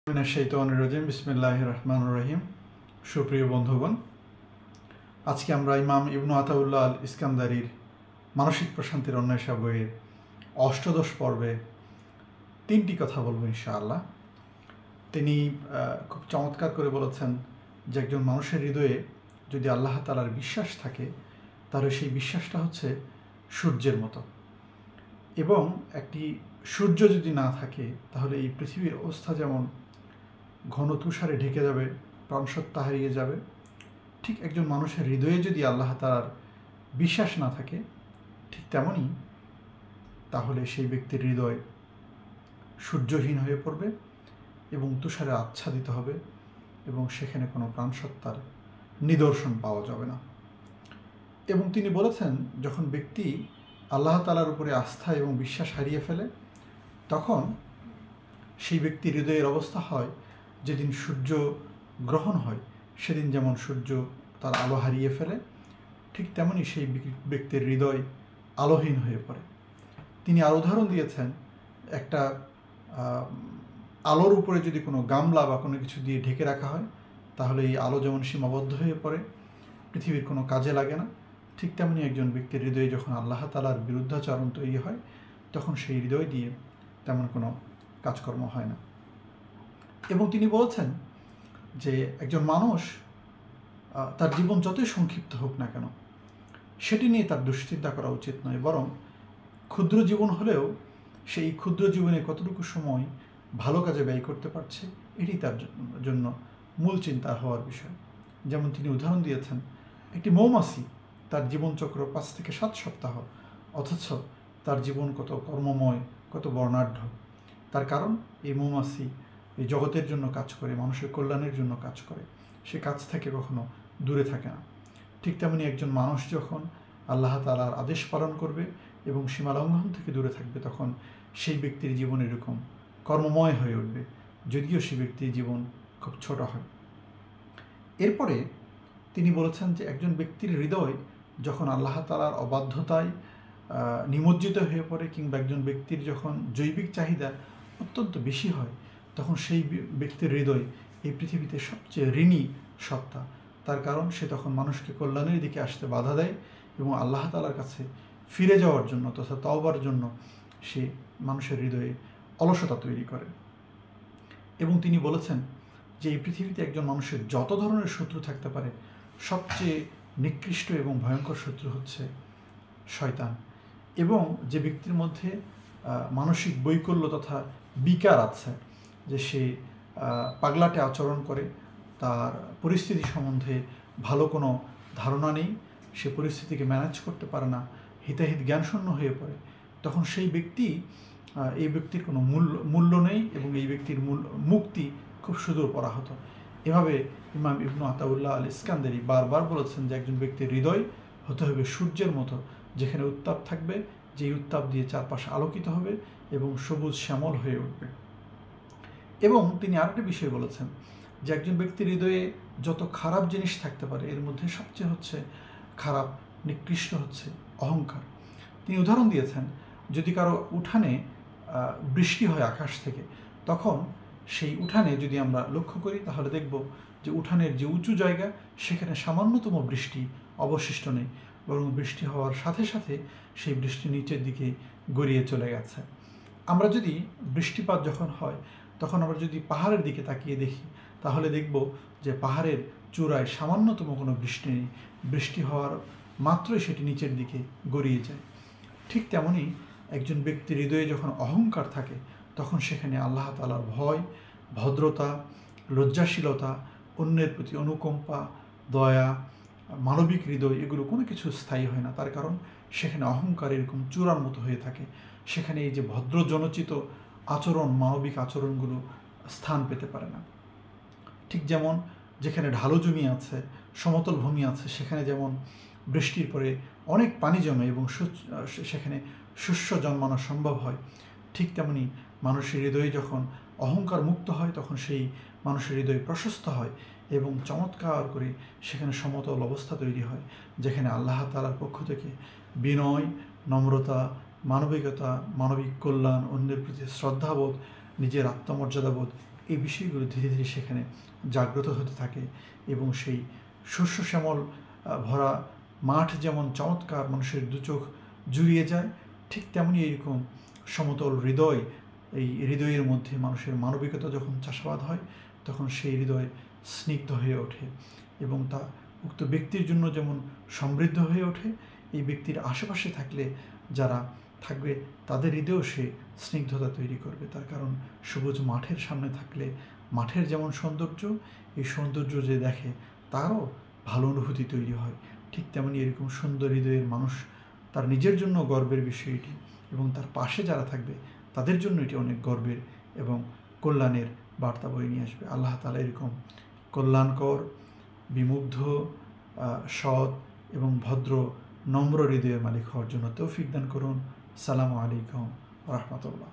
বিসমিল্লাহির রহমানির রহিম। সুপ্রিয় বন্ধুগণ, আজকে আমরা ইমাম ইবনু আতাউল্লাহ আল ইস্কান্দারির মানসিক প্রশান্তির অন্বেষা বইয়ের অষ্টাদশ পর্বে 3টি কথা বলবো ইনশাআল্লাহ। তিনি খুব চমৎকার করে বলেছেন যে একজন মানুষের হৃদয়ে যদি আল্লাহ তাআলার বিশ্বাস থাকে তাহলে সেই বিশ্বাসটা হচ্ছে সূর্যের মতো, এবং একটি সূর্য যদি না থাকে তাহলে এই পৃথিবীর অবস্থা যেমন ঘন তুষারে ঢেকে যাবে, প্রাণসত্তা হারিয়ে যাবে, ঠিক একজন মানুষের হৃদয়ে যদি আল্লাহ তাআলার বিশ্বাস না থাকে ঠিক তেমনই তাহলে সেই ব্যক্তির হৃদয় সূর্যহীন হয়ে পড়বে এবং তুষারে আচ্ছাদিত হবে এবং সেখানে কোনো প্রাণসত্তার নিদর্শন পাওয়া যাবে না। এবং তিনি বলেছেন যখন ব্যক্তি আল্লাহ তাআলার উপরে আস্থা এবং বিশ্বাস হারিয়ে ফেলে তখন সেই ব্যক্তির হৃদয়ের অবস্থা হয় যেদিন সূর্য গ্রহণ হয় সেদিন যেমন সূর্য তার আলো হারিয়ে ফেলে ঠিক তেমনই সেই ব্যক্তির হৃদয় আলোহীন হয়ে পড়ে। তিনি আর উদাহরণ দিয়েছেন একটা আলোর উপরে যদি কোনো গামলা বা কোনো কিছু দিয়ে ঢেকে রাখা হয় তাহলে এই আলো যেমন সীমাবদ্ধ হয়ে পড়ে, পৃথিবীর কোনো কাজে লাগে না, ঠিক তেমনি একজন ব্যক্তির হৃদয়ে যখন আল্লাহ তাআলার বিরুদ্ধাচরণ তৈরি হয় তখন সেই হৃদয় দিয়ে তেমন কোনো কাজকর্ম হয় না। এবং তিনি বলছেন যে একজন মানুষ তার জীবন যতই সংক্ষিপ্ত হোক না কেন সেটি নিয়ে তার দুশ্চিন্তা করা উচিত নয়, বরং ক্ষুদ্র জীবন হলেও সেই ক্ষুদ্র জীবনে কতটুকু সময় ভালো কাজে ব্যয় করতে পারছে এটি তার জন্য মূল চিন্তা হওয়ার বিষয়। যেমন তিনি উদাহরণ দিয়েছেন একটি মৌমাছি, তার জীবনচক্র 5 থেকে 7 সপ্তাহ, অথচ তার জীবন কত কর্মময়, কত বর্ণাঢ্য। তার কারণ এই মৌমাছি এই জগতের জন্য কাজ করে, মানুষের কল্যাণের জন্য কাজ করে, সে কাজ থেকে কখনো দূরে থাকে না। ঠিক তেমনি একজন মানুষ যখন আল্লাহ তাআলার আদেশ পালন করবে এবং সীমালঙ্ঘন থেকে দূরে থাকবে তখন সেই ব্যক্তির জীবন এরকম কর্মময় হয়ে উঠবে, যদিও সেই ব্যক্তির জীবন খুব ছোট হয়। এরপরে তিনি বলেছেন যে একজন ব্যক্তির হৃদয় যখন আল্লাহ তাআলার অবাধ্যতায় নিমজ্জিত হয়ে পড়ে কিংবা একজন ব্যক্তির যখন জৈবিক চাহিদা অত্যন্ত বেশি হয় তখন সেই ব্যক্তির হৃদয় এই পৃথিবীতে সবচেয়ে ঋণী সত্তা। তার কারণ সে তখন মানুষকে কল্যাণের দিকে আসতে বাধা দেয় এবং আল্লাহ তাআলার কাছে ফিরে যাওয়ার জন্য তথা তওবার জন্য সে মানুষের হৃদয়ে অলসতা তৈরি করে। এবং তিনি বলেছেন যে এই পৃথিবীতে একজন মানুষের যত ধরনের শত্রু থাকতে পারে সবচেয়ে নিকৃষ্ট এবং ভয়ঙ্কর শত্রু হচ্ছে শয়তান। এবং যে ব্যক্তির মধ্যে মানসিক বৈকল্য তথা বিকার আছে, যে সে পাগলাটে আচরণ করে, তার পরিস্থিতি সম্বন্ধে ভালো কোনো ধারণা নেই, সে পরিস্থিতিকে ম্যানেজ করতে পারে না, হিতাহিত জ্ঞানশূন্য হয়ে পড়ে, তখন সেই ব্যক্তি এই ব্যক্তির কোনো মূল্য নেই এবং এই ব্যক্তির মুক্তি খুব সুদূর পরাহত। এভাবে ইমাম ইবনু আতাউল্লাহ আল ইস্কান্দারি বারবার বলেছেন যে একজন ব্যক্তির হৃদয় হতে হবে সূর্যের মতো, যেখানে উত্তাপ থাকবে, যেই উত্তাপ দিয়ে চারপাশে আলোকিত হবে এবং সবুজ শ্যামল হয়ে উঠবে। এবং তিনি আরেকটা বিষয় বলেছেন যে একজন ব্যক্তির হৃদয়ে যত খারাপ জিনিস থাকতে পারে এর মধ্যে সবচেয়ে খারাপ নিকৃষ্ট হচ্ছে অহংকার। তিনি উদাহরণ দিয়েছেন যদি কারো উঠানে বৃষ্টি হয় আকাশ থেকে, তখন সেই উঠানে যদি আমরা লক্ষ্য করি তাহলে দেখব যে উঠানের যে উঁচু জায়গা সেখানে সামান্যতম বৃষ্টি অবশিষ্ট নেই, বরং বৃষ্টি হওয়ার সাথে সাথে সেই বৃষ্টি নিচের দিকে গড়িয়ে চলে গেছে। আমরা যদি বৃষ্টিপাত যখন হয় তখন আমরা যদি পাহাড়ের দিকে তাকিয়ে দেখি তাহলে দেখব যে পাহাড়ের চূড়ায় সামান্যতম কোনো বৃষ্টি নেই, বৃষ্টি হওয়ার মাত্রই সেটি নিচের দিকে গড়িয়ে যায়। ঠিক তেমনই একজন ব্যক্তির হৃদয়ে যখন অহংকার থাকে তখন সেখানে আল্লাহ তাআলার ভয়, ভদ্রতা, লজ্জাশীলতা, অন্যের প্রতি অনুকম্পা, দয়া, মানবিক হৃদয় এগুলো কোনো কিছু স্থায়ী হয় না। তার কারণ সেখানে অহংকার এরকম চূড়ার মতো হয়ে থাকে, সেখানে এই যে ভদ্র জনচিত আচরণ, মানবিক আচরণগুলো স্থান পেতে পারে না। ঠিক যেমন যেখানে ঢালু জমি আছে, সমতল ভূমি আছে, সেখানে যেমন বৃষ্টির পরে অনেক পানি জমে এবং সেখানে শস্য জন্মানো সম্ভব হয়, ঠিক তেমনি মানুষের হৃদয়ে যখন অহংকার মুক্ত হয় তখন সেই মানুষের হৃদয় প্রশস্ত হয় এবং চমৎকার করে সেখানে সমতল অবস্থা তৈরি হয়, যেখানে আল্লাহ তাআলার পক্ষ থেকে বিনয়, নম্রতা, মানবিকতা, মানবিক কল্যাণ, অন্যের প্রতি শ্রদ্ধাবোধ, নিজের আত্মমর্যাদাবোধ এই বিষয়গুলো ধীরে ধীরে সেখানে জাগ্রত হতে থাকে এবং সেই শস্য শ্যামল ভরা মাঠ যেমন চমৎকার মানুষের দু চোখ জুড়িয়ে যায়, ঠিক তেমনি এইরকম সমতল হৃদয়, এই হৃদয়ের মধ্যে মানুষের মানবিকতা যখন চাষাবাদ হয় তখন সেই হৃদয় স্নিগ্ধ হয়ে ওঠে এবং তা উক্ত ব্যক্তির জন্য যেমন সমৃদ্ধ হয়ে ওঠে, এই ব্যক্তির আশেপাশে থাকলে যারা থাকবে তাদের হৃদয়েও সে স্নিগ্ধতা তৈরি করবে। তার কারণ সবুজ মাঠের সামনে থাকলে মাঠের যেমন সৌন্দর্য, এই সৌন্দর্য যে দেখে তারও ভালো অনুভূতি তৈরি হয়। ঠিক তেমনি এরকম সুন্দর হৃদয়ের মানুষ তার নিজের জন্য গর্বের বিষয় এটি এবং তার পাশে যারা থাকবে তাদের জন্য এটি অনেক গর্বের এবং কল্যাণের বার্তা বয়ে নিয়ে আসবে। আল্লাহ তাআলা এরকম কল্যাণকর, বিমুগ্ধ, সৎ এবং ভদ্র নম্র হৃদয়ের মালিক হওয়ার জন্য তৌফিক দান করুন। আসসালামু আলাইকুম ওয়া রাহমাতুল্লাহ।